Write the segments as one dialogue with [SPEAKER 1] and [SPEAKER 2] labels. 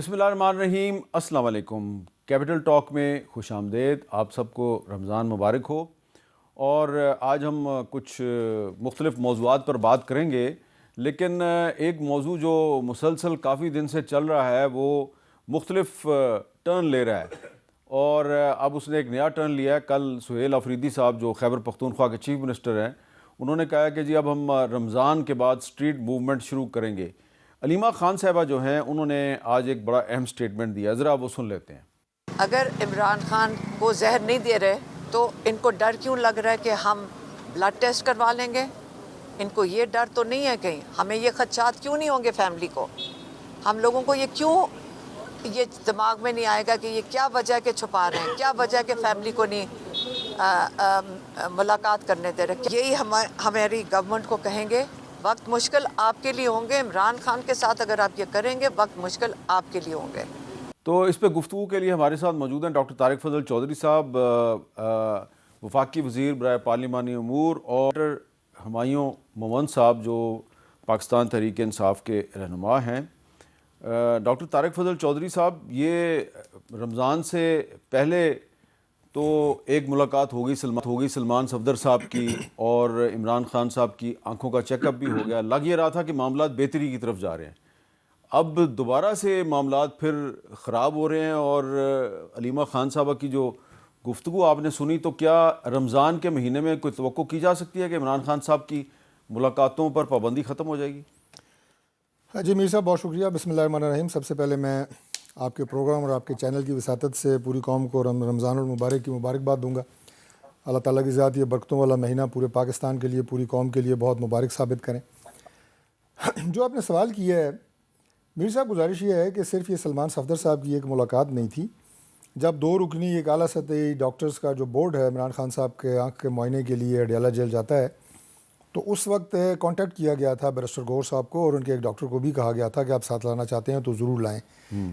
[SPEAKER 1] بسم اللہ الرحمن الرحیم. السلام علیکم. کیپٹل ٹاک میں خوش آمدید. آپ سب کو رمضان مبارک ہو. اور آج ہم کچھ مختلف موضوعات پر بات کریں گے، لیکن ایک موضوع جو مسلسل کافی دن سے چل رہا ہے وہ مختلف ٹرن لے رہا ہے، اور اب اس نے ایک نیا ٹرن لیا ہے. کل سہیل آفریدی صاحب جو خیبر پختونخوا کے چیف منسٹر ہیں، انہوں نے کہا کہ جی اب ہم رمضان کے بعد اسٹریٹ موومنٹ شروع کریں گے. علیمہ خان صاحبہ جو ہیں انہوں نے آج ایک بڑا اہم سٹیٹمنٹ دیا، ذرا وہ سن لیتے ہیں.
[SPEAKER 2] اگر عمران خان کو زہر نہیں دے رہے تو ان کو ڈر کیوں لگ رہا ہے کہ ہم بلڈ ٹیسٹ کروا لیں گے؟ ان کو یہ ڈر تو نہیں ہے کہیں؟ ہمیں یہ خدشات کیوں نہیں ہوں گے فیملی کو؟ ہم لوگوں کو یہ کیوں یہ دماغ میں نہیں آئے گا کہ یہ کیا وجہ ہے کہ چھپا رہے ہیں، کیا وجہ ہے کہ فیملی کو نہیں ملاقات کرنے دے رہے؟ یہی ہماری گورنمنٹ کو کہیں گے، وقت مشکل آپ کے لیے ہوں گے. عمران خان کے ساتھ اگر آپ یہ کریں گے وقت مشکل آپ کے لیے ہوں گے.
[SPEAKER 1] تو اس پہ گفتگو کے لیے ہمارے ساتھ موجود ہیں ڈاکٹر طارق فضل چودھری صاحب، وفاقی وزیر برائے پارلیمانی امور، اور ہمایوں مومند صاحب جو پاکستان تحریک انصاف کے رہنما ہیں. ڈاکٹر طارق فضل چودھری صاحب، یہ رمضان سے پہلے تو ایک ملاقات ہوگی سلمان صفدر صاحب کی، اور عمران خان صاحب کی آنکھوں کا چیک اپ بھی ہو گیا. لگ یہ رہا تھا کہ معاملات بہتری کی طرف جا رہے ہیں. اب دوبارہ سے معاملات پھر خراب ہو رہے ہیں، اور علیمہ خان صاحبہ کی جو گفتگو آپ نے سنی، تو کیا رمضان کے مہینے میں کوئی توقع کی جا سکتی ہے کہ عمران خان صاحب کی ملاقاتوں پر پابندی ختم ہو جائے گی؟
[SPEAKER 3] جی میر صاحب، بہت شکریہ. بسم اللہ الرحمن الرحیم. سب سے پہلے میں آپ کے پروگرام اور آپ کے چینل کی وساطت سے پوری قوم کو رمضان المبارک کی مبارکباد دوں گا. اللہ تعالیٰ کی ذات یہ برکتوں والا مہینہ پورے پاکستان کے لیے، پوری قوم کے لیے بہت مبارک ثابت کریں. جو آپ نے سوال کیا ہے میر صاحب، گزارش یہ ہے کہ صرف یہ سلمان صفدر صاحب کی ایک ملاقات نہیں تھی. جب 2 رکنی ایک اعلیٰ سطحی ڈاکٹرز کا جو بورڈ ہے عمران خان صاحب کے آنکھ کے معائنے کے لیے اڈیالہ جیل جاتا ہے، تو اس وقت کانٹیکٹ کیا گیا تھا بیرسٹر گور صاحب کو، اور ان کے ایک ڈاکٹر کو بھی کہا گیا تھا کہ آپ ساتھ لانا چاہتے ہیں تو ضرور لائیں.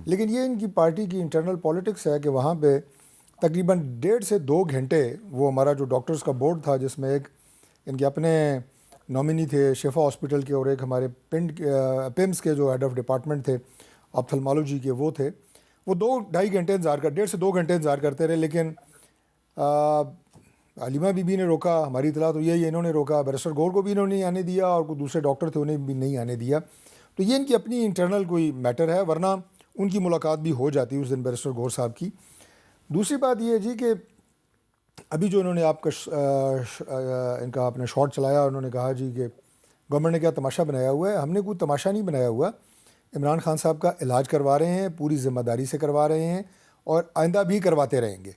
[SPEAKER 3] لیکن یہ ان کی پارٹی کی انٹرنل پولیٹکس ہے کہ وہاں پہ تقریباً 1.5 سے 2 گھنٹے وہ ہمارا جو ڈاکٹرز کا بورڈ تھا، جس میں ایک ان کے اپنے نامنی تھے شفا ہاسپٹل کے، اور ایک ہمارے پمس کے جو ہیڈ آف ڈپارٹمنٹ تھے آپتھلمالوجی کے، وہ تھے. وہ 2-2.5 گھنٹے انتظار 1.5 سے 2 گھنٹے انتظار کرتے رہے. لیکن علیمہ بی بی نے روکا، ہماری اطلاع تو یہی انہوں نے روکا، بیرسٹر گور کو بھی انہوں نے نہیں آنے دیا، اور کوئی دوسرے ڈاکٹر تھے انہیں بھی نہیں آنے دیا. تو یہ ان کی اپنی انٹرنل کوئی میٹر ہے، ورنہ ان کی ملاقات بھی ہو جاتی اس دن بیرسٹر گور صاحب کی. دوسری بات یہ ہے جی کہ ابھی جو انہوں نے آپ کا آپ نے شارٹ چلایا، انہوں نے کہا جی کہ گورنمنٹ نے کیا تماشا بنایا ہوا ہے. ہم نے کوئی تماشا نہیں بنایا ہوا. عمران خان صاحب کا علاج کروا رہے ہیں، پوری ذمہ داری سے کروا رہے ہیں، اور آئندہ بھی کرواتے رہیں گے.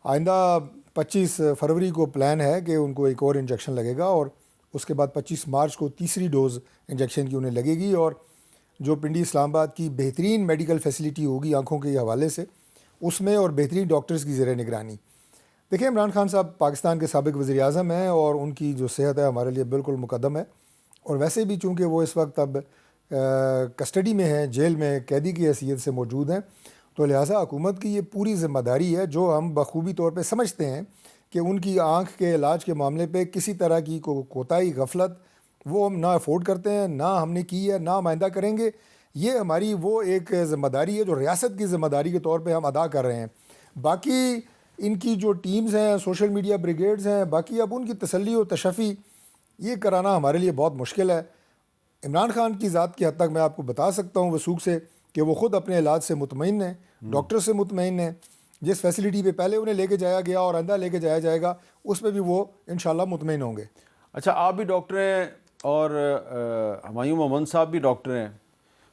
[SPEAKER 3] آئندہ 25 فروری کو پلان ہے کہ ان کو ایک اور انجیکشن لگے گا، اور اس کے بعد 25 مارچ کو تیسری ڈوز انجیکشن کی انہیں لگے گی. اور جو پنڈی اسلام آباد کی بہترین میڈیکل فیسلٹی ہوگی آنکھوں کے حوالے سے، اس میں اور بہترین ڈاکٹرز کی زیر نگرانی. دیکھیں، عمران خان صاحب پاکستان کے سابق وزیر اعظم ہیں، اور ان کی جو صحت ہے ہمارے لیے بالکل مقدم ہے. اور ویسے بھی چونکہ وہ اس وقت اب کسٹڈی میں ہیں، جیل میں قیدی کی حیثیت سے موجود ہیں، تو لہٰذا حکومت کی یہ پوری ذمہ داری ہے، جو ہم بخوبی طور پہ سمجھتے ہیں کہ ان کی آنکھ کے علاج کے معاملے پہ کسی طرح کی کوتاہی، غفلت وہ ہم نہ افورڈ کرتے ہیں، نہ ہم نے کی ہے، نہ ہم آئندہ کریں گے. یہ ہماری وہ ایک ذمہ داری ہے جو ریاست کی ذمہ داری کے طور پہ ہم ادا کر رہے ہیں. باقی ان کی جو ٹیمز ہیں، سوشل میڈیا بریگیڈز ہیں، باقی اب ان کی تسلی و تشفی یہ کرانا ہمارے لیے بہت مشکل ہے. عمران خان کی ذات کی حد تک میں آپ کو بتا سکتا ہوں وثوق سے کہ وہ خود اپنے علاج سے مطمئن ہیں، ڈاکٹر سے مطمئن ہیں. جس فیسلٹی پہ پہلے انہیں لے کے جایا گیا اور آئندہ لے کے جایا جائے گا، اس پہ بھی وہ انشاءاللہ مطمئن ہوں گے.
[SPEAKER 1] اچھا، آپ بھی ڈاکٹر ہیں اور ہمایوں مومند صاحب بھی ڈاکٹر ہیں.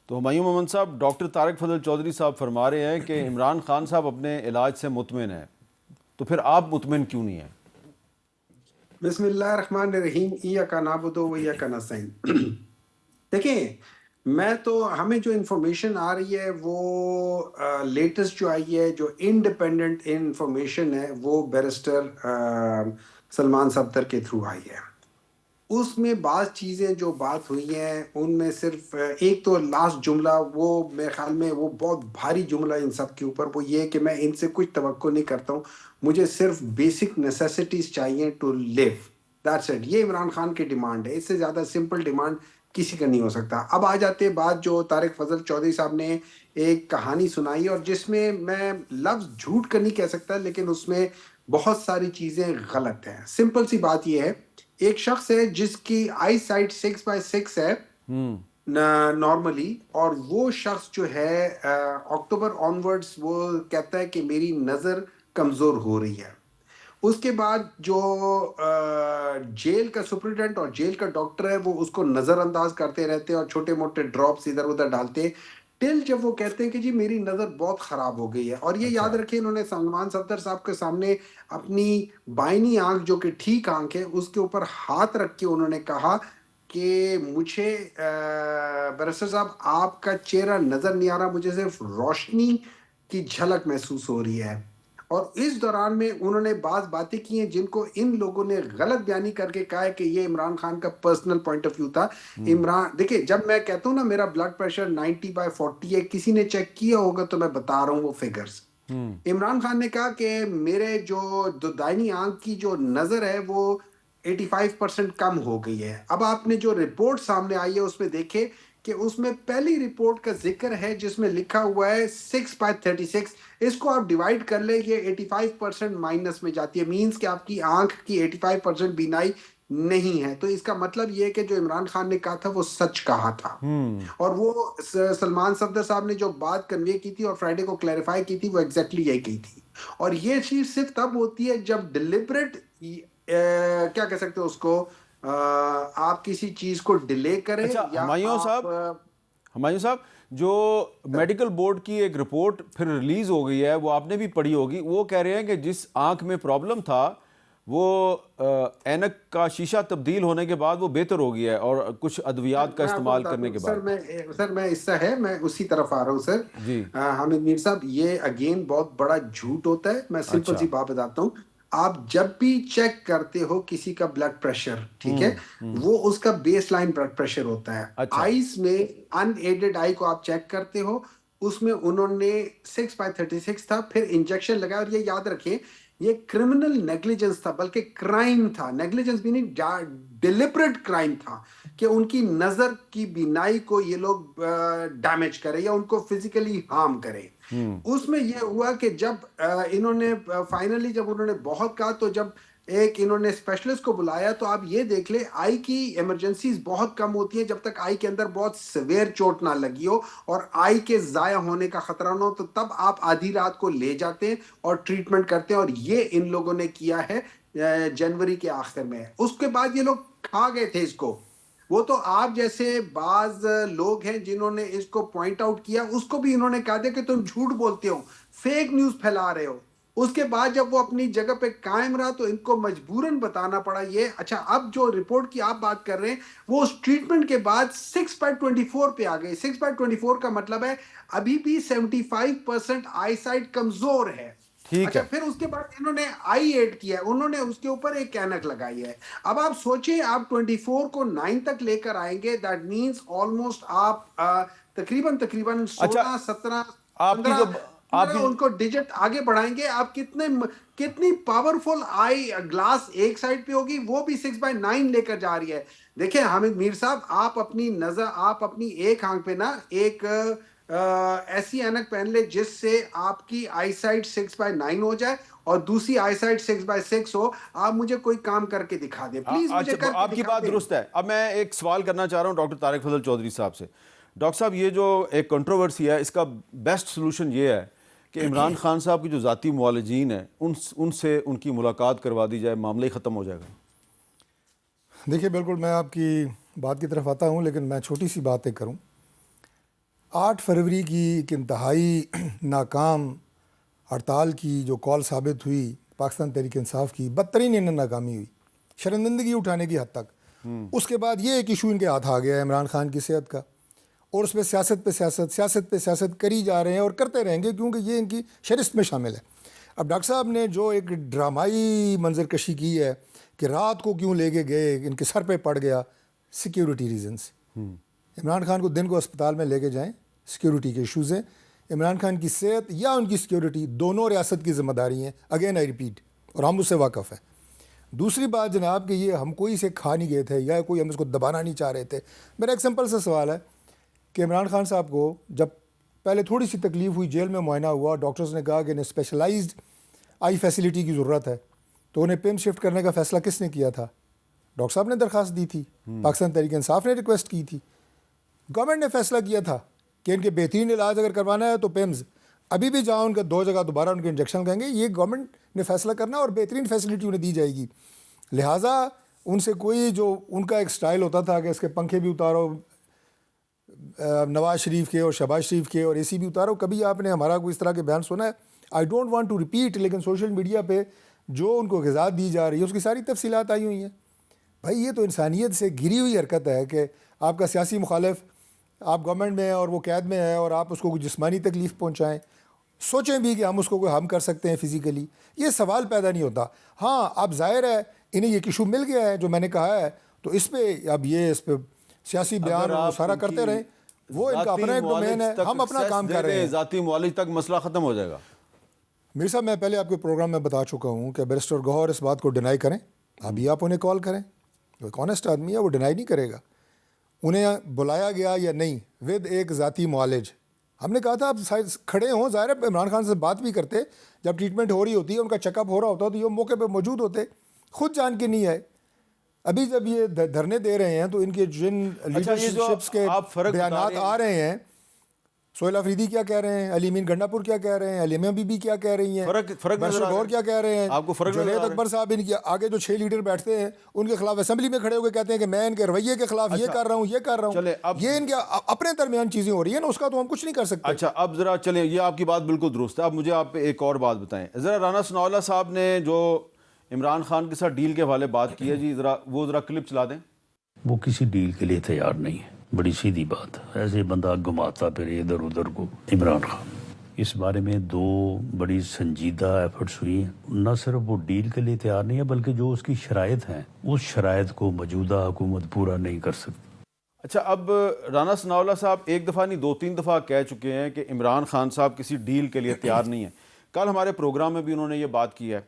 [SPEAKER 1] تو ہمایوں مومند صاحب، ڈاکٹر طارق فضل چودھری صاحب فرما رہے ہیں کہ عمران خان صاحب اپنے علاج سے مطمئن ہیں، تو پھر آپ مطمئن کیوں نہیں ہیں؟
[SPEAKER 4] بسم اللہ الرحمن الرحیم. ایاک نعبد و ایاک نستعین. دیکھیں، میں تو ہمیں جو انفارمیشن آ رہی ہے وہ لیٹسٹ جو آئی ہے، جو انڈیپینڈنٹ انفارمیشن ہے، وہ بیرسٹر سلمان صفدر کے تھرو آئی ہے. اس میں بعض چیزیں جو بات ہوئی ہیں، ان میں صرف ایک تو لاسٹ جملہ، وہ میرے خیال میں وہ بہت بھاری جملہ ان سب کے اوپر، وہ یہ کہ میں ان سے کچھ توقع نہیں کرتا ہوں، مجھے صرف بیسک نیسیسٹیز چاہیے ٹو لیو، دیٹس اٹ. یہ عمران خان کی ڈیمانڈ ہے. اس سے زیادہ سمپل ڈیمانڈ کسی کا نہیں ہو سکتا. اب آ جاتے بات جو طارق فضل چودھری صاحب نے ایک کہانی سنائی اور جس میں میں لفظ جھوٹ کا نہیں کہہ سکتا لیکن اس میں بہت ساری چیزیں غلط ہیں. سمپل سی بات یہ ہے, ایک شخص ہے جس کی آئی سائٹ 6/6 ہے نارملی, اور وہ شخص جو ہے اکتوبر آنورڈز وہ کہتا ہے کہ میری نظر کمزور ہو رہی ہے. اس کے بعد جو جیل کا سپرنٹینڈنٹ اور جیل کا ڈاکٹر ہے وہ اس کو نظر انداز کرتے رہتے اور چھوٹے موٹے ڈراپس ادھر ادھر ڈالتے ٹل جب وہ کہتے ہیں کہ جی میری نظر بہت خراب ہو گئی ہے. اور یہ یاد رکھیں انہوں نے سلمان صفدر صاحب کے سامنے اپنی بائنی آنکھ جو کہ ٹھیک آنکھ ہے اس کے اوپر ہاتھ رکھ کے انہوں نے کہا کہ مجھے بیرسٹر صاحب آپ کا چہرہ نظر نہیں آ رہا, مجھے صرف روشنی کی جھلک محسوس ہو رہی ہے. اور اس دوران میں انہوں نے بعض باتیں کی ہیں جن کو ان لوگوں نے غلط بیانی کر کے کہا ہے کہ یہ عمران خان کا پرسنل پوائنٹ آف ویو تھا. عمران دیکھیں جب میں کہتا ہوں نا میرا بلڈ پریشر 90/40 ہے, کسی نے چیک کیا ہوگا تو میں بتا رہا ہوں وہ فگرز. عمران خان نے کہا کہ میرے جو دائنی آنکھ کی جو نظر ہے وہ 85% کم ہو گئی ہے. اب آپ نے جو رپورٹ سامنے آئی ہے اس میں دیکھے کہ اس میں پہلی رپورٹ کا ذکر ہے جس میں لکھا ہوا ہے 6/36. اس کو آپ ڈیوائڈ کر لیں, یہ 85% مائنس میں جاتی ہے, مینز کہ آپ کی آنکھ کی 85% بینائی نہیں ہے. تو اس کا مطلب یہ ہے کہ جو عمران خان نے کہا تھا وہ سچ کہا تھا. اور وہ سلمان صفدر صاحب نے جو بات کنوے کی تھی اور فرائیڈے کو کلیریفائی کی تھی وہ ایگزیکٹلی یہی کی تھی. اور یہ چیز صرف تب ہوتی ہے جب ڈیلیبریٹ کیا کہہ سکتے ہو اس کو, آپ کسی چیز کو ڈیلے کریں.
[SPEAKER 1] ہمایوں صاحب جو میڈیکل بورڈ کی ایک رپورٹ پھر ریلیز ہو گئی ہے وہ آپ نے بھی پڑھی ہوگی, وہ کہہ رہے ہیں کہ جس آنکھ میں پرابلم تھا وہ اینک کا شیشہ تبدیل ہونے کے بعد وہ بہتر ہو گیا ہے اور کچھ ادویات کا استعمال کرنے کے بعد.
[SPEAKER 4] سر میں اس سے میں اسی طرف آ رہا ہوں سر.
[SPEAKER 1] جی
[SPEAKER 4] حامد میر صاحب, یہ اگین بہت بڑا جھوٹ ہوتا ہے. میں سمپل سی بات بتاتا ہوں, آپ جب بھی چیک کرتے ہو کسی کا بلڈ پریشر, ٹھیک ہے, وہ اس کا بیس لائن بلڈ پریشر ہوتا ہے. آئیز میں ان ایڈڈ آئی کو آپ چیک کرتے ہو, اس میں انہوں نے 6/36 تھا, پھر انجیکشن لگایا. اور یہ یاد رکھیں یہ کرمنل نیگلیجنس تھا, بلکہ کرائم تھا. نیگلیجنس بھی نہیں, ڈیلیبریٹ کرائم تھا کہ ان کی نظر کی بینائی کو یہ لوگ ڈیمیج کرے یا ان کو فزیکلی ہارم کرے. اس میں یہ ہوا کہ جب انہوں نے فائنلی جب انہوں نے بہت کہا تو جب ایک انہوں نے اسپیشلسٹ کو بلایا تو آپ یہ دیکھ لیں آئی کی ایمرجنسیز بہت کم ہوتی ہیں جب تک آئی کے اندر بہت سیویئر چوٹ نہ لگی ہو اور آئی کے ضائع ہونے کا خطرہ نہ ہو, تو تب آپ آدھی رات کو لے جاتے ہیں اور ٹریٹمنٹ کرتے ہیں. اور یہ ان لوگوں نے کیا ہے جنوری کے آخر میں. اس کے بعد یہ لوگ کھا گئے تھے اس کو. وہ تو آپ جیسے بعض لوگ ہیں جنہوں نے اس کو پوائنٹ آؤٹ کیا, اس کو بھی انہوں نے کہا دیا کہ تم جھوٹ بولتے ہو, فیک نیوز پھیلا رہے ہو. اس کے بعد جب وہ اپنی جگہ پہ قائم رہا تو ان کو مجبوراً بتانا پڑا یہ. اچھا, اب جو رپورٹ کی آپ بات کر رہے ہیں وہ اس ٹریٹمنٹ کے بعد 6/24 پہ آ گئے. 6/24 کا مطلب ہے ابھی بھی 75% آئی سائٹ کمزور ہے. اچھا, پھر اس کے بعد انہوں نے آئی ایڈ کیا ہے, انہوں نے اس کے اوپر ایک اینک لگائی ہے. اب آپ سوچیں آپ 24 کو 9 تک لے کر آئیں گے, دیٹ مینز آلموسٹ آپ تقریباً 16-17 آپ ان کو ڈیجٹ آگے بڑھائیں گے. آپ کتنی پاورفل آئی گلاس ایک سائڈ پہ ہوگی, وہ بھی 6/9 لے کر جا رہی ہے. دیکھیں حامد میر صاحب, آپ اپنی نظر آپ اپنی ایک آنکھ پہ نا ایک ایسی اینک پہن لے جس سے آپ کی آئی سائٹ 6/9 ہو جائے اور دوسری آئی سائٹ 6/6 ہو. آپ مجھے کوئی کام کر کے دکھا دیں پلیز, مجھے کر کے
[SPEAKER 1] آپ کی بات درست ہے. اب میں ایک سوال کرنا چاہ رہا ہوں ڈاکٹر طارق فضل چودھری صاحب سے. ڈاکٹر صاحب, یہ جو ایک کنٹروورسی ہے اس کا بیسٹ سلوشن یہ ہے کہ عمران خان صاحب کی جو ذاتی معالجین ہیں ان سے ان کی ملاقات کروا دی جائے, معاملہ ہی ختم ہو جائے گا.
[SPEAKER 3] دیکھیے بالکل میں آپ کی بات کی طرف آتا ہوں, لیکن میں چھوٹی سی بات ایک کروں. 8 فروری کی ایک انتہائی ناکام ہڑتال کی جو کال ثابت ہوئی پاکستان تحریک انصاف کی, بدترین ناکامی ہوئی شرمندگی اٹھانے کی حد تک. اس کے بعد یہ ایک ایشو ان کے ہاتھ آ گیا ہے عمران خان کی صحت کا, اور اس پہ سیاست پہ سیاست کری جا رہے ہیں اور کرتے رہیں گے کیونکہ یہ ان کی شرست میں شامل ہے. اب ڈاکٹر صاحب نے جو ایک ڈرامائی منظر کشی کی ہے کہ رات کو کیوں لے کے گئے, ان کے سر پہ پڑ گیا, سیکیورٹی ریزنس. عمران خان کو دن کو اسپتال میں لے کے جائیں, سیکیورٹی کے ایشوز ہیں. عمران خان کی صحت یا ان کی سیکیورٹی دونوں ریاست کی ذمہ داری ہیں, اگین آئی ریپیٹ, اور ہم اس سے واقف ہیں. دوسری بات جناب کہ یہ ہم کوئی اسے کھا نہیں گئے تھے یا کوئی ہم اس کو دبانا نہیں چاہ رہے تھے. میرا ایک سمپل سا سوال ہے کہ عمران خان صاحب کو جب پہلے تھوڑی سی تکلیف ہوئی، جیل میں معائنہ ہوا، ڈاکٹرز نے کہا کہ انہیں اسپیشلائزڈ آئی فیسلٹی کی ضرورت ہے، تو انہیں پیم شفٹ کرنے کا فیصلہ کس نے کیا تھا؟ ڈاکٹر صاحب نے درخواست دی تھی، پاکستان تحریک انصاف نے ریکویسٹ کی تھی، گورنمنٹ نے فیصلہ کیا تھا کہ ان کے بہترین علاج اگر کروانا ہے تو پیمز ابھی بھی جہاں ان کا 2 جگہ دوبارہ ان کے انجیکشن کہیں گے، یہ گورنمنٹ نے فیصلہ کرنا اور بہترین فیسلٹی انہیں دی جائے گی. لہٰذا ان سے کوئی جو ان کا ایک سٹائل ہوتا تھا کہ اس کے پنکھے بھی اتارو نواز شریف کے اور شہباز شریف کے اور اے سی بھی اتارو، کبھی آپ نے ہمارا کوئی اس طرح کے بیان سنا ہے؟ I don't want to repeat, لیکن سوشل میڈیا پہ جو ان کو غذا دی جا رہی ہے اس کی ساری تفصیلات آئی ہوئی ہیں. بھائی یہ تو انسانیت سے گری ہوئی حرکت ہے کہ آپ کا سیاسی مخالف آپ گورنمنٹ میں ہے اور وہ قید میں ہے اور آپ اس کو کوئی جسمانی تکلیف پہنچائیں. سوچیں بھی کہ ہم اس کو کوئی ہم کر سکتے ہیں فزیکلی، یہ سوال پیدا نہیں ہوتا. ہاں اب ظاہر ہے انہیں یہ ایشو مل گیا ہے جو میں نے کہا ہے، تو اس پہ اب یہ اس پہ سیاسی بیان وہ سارا کرتے رہیں، وہ ان کا اپنا ایک ڈومین ہے، ہم اپنا کام کر رہے ہیں.
[SPEAKER 1] ذاتی معالج تک مسئلہ ختم ہو جائے گا.
[SPEAKER 3] میر صاحب میں پہلے آپ کے پروگرام میں بتا چکا ہوں کہ بیرسٹر گوہر اس بات کو ڈینائی کریں، ابھی آپ انہیں کال کریں، وہ ایک آنیسٹ آدمی ہے، وہ ڈینائی نہیں کرے گا. انہیں بلایا گیا یا نہیں ود ایک ذاتی معالج، ہم نے کہا تھا آپ کھڑے ہوں، ظاہر ہے عمران خان سے بات بھی کرتے، جب ٹریٹمنٹ ہو رہی ہوتی ہے ان کا چیک اپ ہو رہا ہوتا تو یہ موقع پہ موجود ہوتے، خود جان کے نہیں آئے. ابھی جب یہ دھرنے دے رہے ہیں تو ان کے جن لیڈرشپس کے بیانات آ رہے ہیں، سہیل افریدی کیا کہہ رہے ہیں، علی امین گنڈا پور کیا کہہ رہے ہیں، علیمہ بی بی کیا کہہ رہی ہیں، بیرسٹر گوہر کیا کہہ رہے ہیں، جنید اکبر صاحب ان کے آگے جو 6 لیڈر بیٹھتے ہیں ان کے خلاف اسمبلی میں کھڑے ہو کے کہتے ہیں کہ میں ان کے رویے کے خلاف یہ کر رہا ہوں، یہ کر رہا ہوں. یہ ان کے اپنے درمیان چیزیں ہو رہی ہیں نا، اس کا تو ہم کچھ نہیں کر سکتے.
[SPEAKER 1] اچھا اب ذرا چلیں، یہ آپ کی بات بالکل درست ہے. اب مجھے آپ ایک اور بات بتائیں ذرا. رانا ثناءاللہ صاحب نے جو عمران خان کے ساتھ ڈیل کے حوالے بات کی ہے جی، ذرا کلپ چلا دیں.
[SPEAKER 5] وہ کسی ڈیل کے لیے تیار نہیں ہے، بڑی سیدھی بات ہے. ایسے بندہ گھماتا پھر ادھر ادھر کو. عمران خان اس بارے میں 2 بڑی سنجیدہ ایفرٹس ہوئی ہیں. نہ صرف وہ ڈیل کے لیے تیار نہیں ہے بلکہ جو اس کی شرائط ہیں اس شرائط کو موجودہ حکومت پورا نہیں کر سکتی.
[SPEAKER 1] اچھا اب رانا ثناءاللہ صاحب ایک دفعہ نہیں 2-3 دفعہ کہہ چکے ہیں کہ عمران خان صاحب کسی ڈیل کے لیے تیار نہیں ہیں. کل ہمارے پروگرام میں بھی انہوں نے یہ بات کی ہے.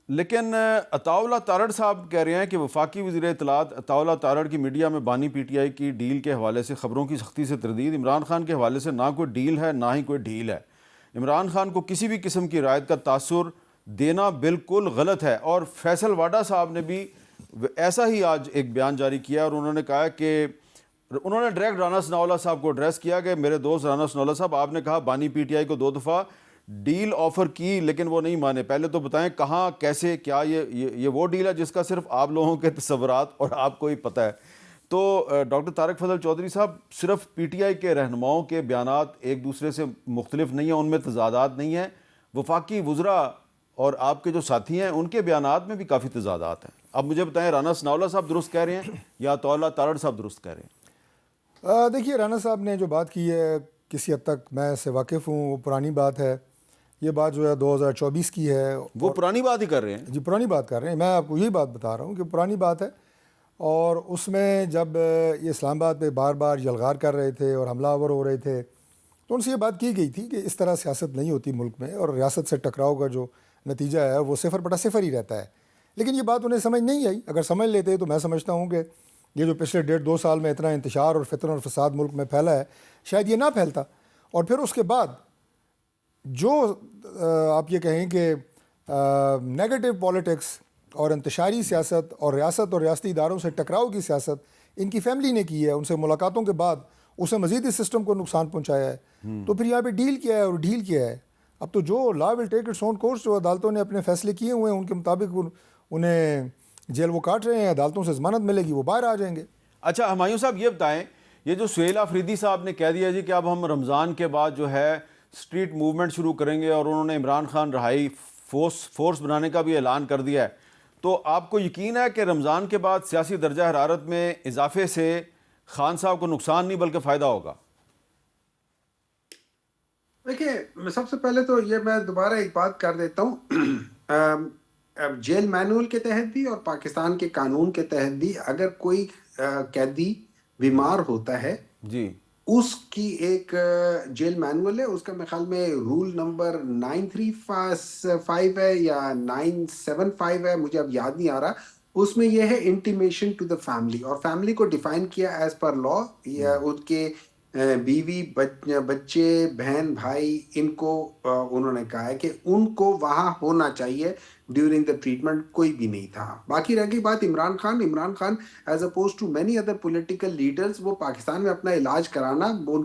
[SPEAKER 1] لیکن عطاء اللہ تارڑ صاحب کہہ رہے ہیں کہ وفاقی وزیر اطلاعات عطاء اللہ تارڑ کی میڈیا میں بانی پی ٹی آئی کی ڈیل کے حوالے سے خبروں کی سختی سے تردید. عمران خان کے حوالے سے نہ کوئی ڈیل ہے نہ ہی کوئی ڈھیل ہے. عمران خان کو کسی بھی قسم کی رعایت کا تاثر دینا بالکل غلط ہے. اور فیصل واڈا صاحب نے بھی ایسا ہی آج ایک بیان جاری کیا اور انہوں نے کہا کہ انہوں نے ڈائریکٹ رانا ثناءاللہ صاحب کو ایڈریس کیا کہ میرے دوست رانا ثناءاللہ صاحب، آپ نے کہا بانی پی ٹی آئی کو 2 دفعہ ڈیل آفر کی لیکن وہ نہیں مانے. پہلے تو بتائیں کہاں کیسے کیا یہ وہ ڈیل ہے جس کا صرف آپ لوگوں کے تصورات اور آپ کو ہی پتہ ہے. تو ڈاکٹر طارق فضل چودھری صاحب، صرف پی ٹی آئی کے رہنماؤں کے بیانات ایک دوسرے سے مختلف نہیں ہیں، ان میں تضادات نہیں ہیں. وفاقی وزراء اور آپ کے جو ساتھی ہیں ان کے بیانات میں بھی کافی تضادات ہیں. اب مجھے بتائیں رانا ثناءاللہ صاحب درست کہہ رہے ہیں یا عطاء اللہ تارڑ صاحب درست کہہ رہے ہیں؟
[SPEAKER 3] دیکھیے رانا صاحب نے جو بات کی ہے کسی حد تک میں اس سے واقف ہوں، وہ پرانی بات ہے. یہ بات جو ہے 2024 کی ہے.
[SPEAKER 1] وہ پرانی بات ہی کر رہے ہیں
[SPEAKER 3] جی، پرانی بات کر رہے ہیں. میں آپ کو یہی بات بتا رہا ہوں کہ پرانی بات ہے. اور اس میں جب یہ اسلام آباد پہ بار بار یلغار کر رہے تھے اور حملہ آور ہو رہے تھے تو ان سے یہ بات کی گئی تھی کہ اس طرح سیاست نہیں ہوتی ملک میں، اور ریاست سے ٹکراؤ کا جو نتیجہ ہے وہ 0/0 ہی رہتا ہے. لیکن یہ بات انہیں سمجھ نہیں آئی. اگر سمجھ لیتے تو میں سمجھتا ہوں کہ یہ جو پچھلے 1.5-2 سال میں اتنا انتشار اور فتن اور فساد ملک میں پھیلا ہے شاید یہ نہ پھیلتا. اور پھر اس کے بعد جو آپ یہ کہیں کہ نیگیٹو پالیٹکس اور انتشاری سیاست اور ریاست اور ریاستی اداروں سے ٹکراؤ کی سیاست ان کی فیملی نے کی ہے، ان سے ملاقاتوں کے بعد اسے مزید اس سسٹم کو نقصان پہنچایا ہے. تو پھر یہاں پہ ڈیل کیا ہے اور ڈھیل کیا ہے. اب تو جو لا ول ٹیک اٹس اون کورس، جو عدالتوں نے اپنے فیصلے کیے ہوئے ہیں ان کے مطابق انہیں جیل وہ کاٹ رہے ہیں، عدالتوں سے ضمانت ملے گی، وہ باہر آ جائیں گے.
[SPEAKER 1] اچھا ہمایوں صاحب یہ بتائیں، یہ جو سہیل افریدی صاحب نے کہہ دیا جی کہ اب ہم رمضان کے بعد جو ہے اسٹریٹ موومنٹ شروع کریں گے اور انہوں نے عمران خان رہائی فورس بنانے کا بھی اعلان کر دیا ہے، تو آپ کو یقین ہے کہ رمضان کے بعد سیاسی درجہ حرارت میں اضافے سے خان صاحب کو نقصان نہیں بلکہ فائدہ ہوگا؟
[SPEAKER 4] دیکھیے سب سے پہلے تو یہ میں دوبارہ ایک بات کر دیتا ہوں، جیل مینول کے تحت بھی اور پاکستان کے قانون کے تحت بھی اگر کوئی قیدی بیمار ہوتا ہے
[SPEAKER 1] جی
[SPEAKER 4] اس کی ایک جیل مینول ہے, اس کا میرے خیال میں رول نمبر 935 ہے یا 975 ہے, مجھے اب یاد نہیں آ رہا. اس میں یہ ہے انٹیمیشن ٹو دا فیملی, اور فیملی کو ڈیفائن کیا ایز پر لا, یا ان کے بیوی بچے بہن بھائی, ان کو انہوں نے کہا ہے کہ ان کو وہاں ہونا چاہیے ڈیورنگ دا ٹریٹمنٹ, کوئی بھی نہیں تھا. باقی رہ گئی بات Imran Khan as opposed to many other political leaders, وہ پاکستان میں اپنا علاج کرانا ان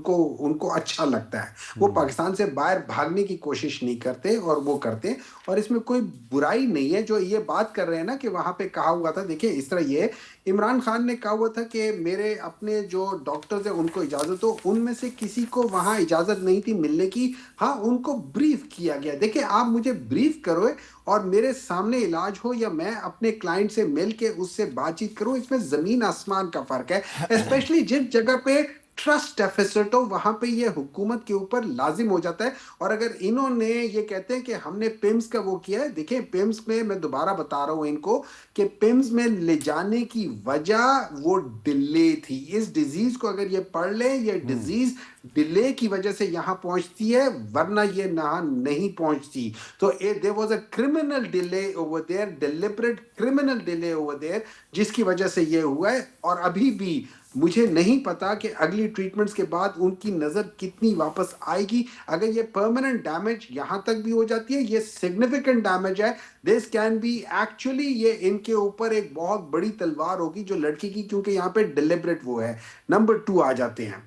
[SPEAKER 4] کو اچھا لگتا ہے, وہ پاکستان سے باہر بھاگنے کی کوشش نہیں کرتے, اور وہ کرتے, اور اس میں کوئی برائی نہیں ہے. جو یہ بات کر رہے ہیں نا کہ وہاں پہ کہا ہوا تھا, دیکھیں اس طرح یہ عمران خان نے کہا ہوا تھا کہ میرے اپنے جو ڈاکٹرز ہیں ان کو اجازت ہو, ان میں سے کسی کو وہاں اجازت نہیں تھی ملنے کی. ہاں, ان کو بریف کیا گیا. دیکھیں آپ مجھے بریف کرو اور میرے سامنے علاج ہو, یا میں اپنے کلائنٹ سے مل کے اس سے بات چیت کروں, اس میں زمین آسمان کا فرق ہے. اسپیشلی جس جگہ پہ ٹرسٹ ڈیفیسٹ ہو, وہاں پہ یہ حکومت کے اوپر لازم ہو جاتا ہے. اور اگر انہوں نے یہ کہتے ہیں کہ ہم نے پیمز کا وہ کیا ہے, دیکھیں پیمز میں دوبارہ بتا رہا ہوں ان کو کہ پیمز میں لے جانے کی وجہ وہ ڈیلے تھی. اس ڈیزیز کو اگر یہ پڑھ لیں, یہ ڈیزیز ڈیلے کی وجہ سے یہاں پہنچتی ہے, ورنہ یہ یہاں نہیں پہنچتی. تو there was a criminal delay over there, deliberate criminal delay over there, جس کی وجہ سے یہ ہوا ہے. اور ابھی بھی مجھے نہیں پتا کہ اگلی ٹریٹمنٹس کے بعد ان کی نظر کتنی واپس آئے گی. اگر یہ پرماننٹ ڈیمیج یہاں تک بھی ہو جاتی ہے, یہ سگنیفیکنٹ ڈیمیج ہے, دس کین بی ایکچولی یہ ان کے اوپر ایک بہت بڑی تلوار ہوگی جو لڑکی کی, کیونکہ یہاں پہ ڈیلیبریٹ وہ ہے. نمبر 2 آ جاتے ہیں.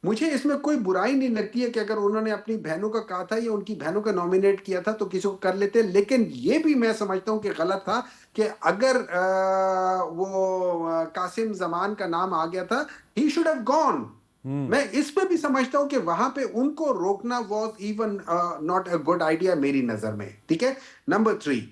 [SPEAKER 4] مجھے اس میں کوئی برائی نہیں لگتی ہے کہ اگر انہوں نے اپنی بہنوں کا کہا تھا یا ان کی بہنوں کا نومینیٹ کیا تھا تو کسی کو کر لیتے, لیکن یہ بھی میں سمجھتا ہوں کہ غلط تھا کہ اگر وہ قاسم زمان کا نام آ گیا تھا, he should have gone. میں اس پہ بھی سمجھتا ہوں کہ وہاں پہ ان کو روکنا was even not a good idea میری نظر میں. ٹھیک ہے. نمبر 3,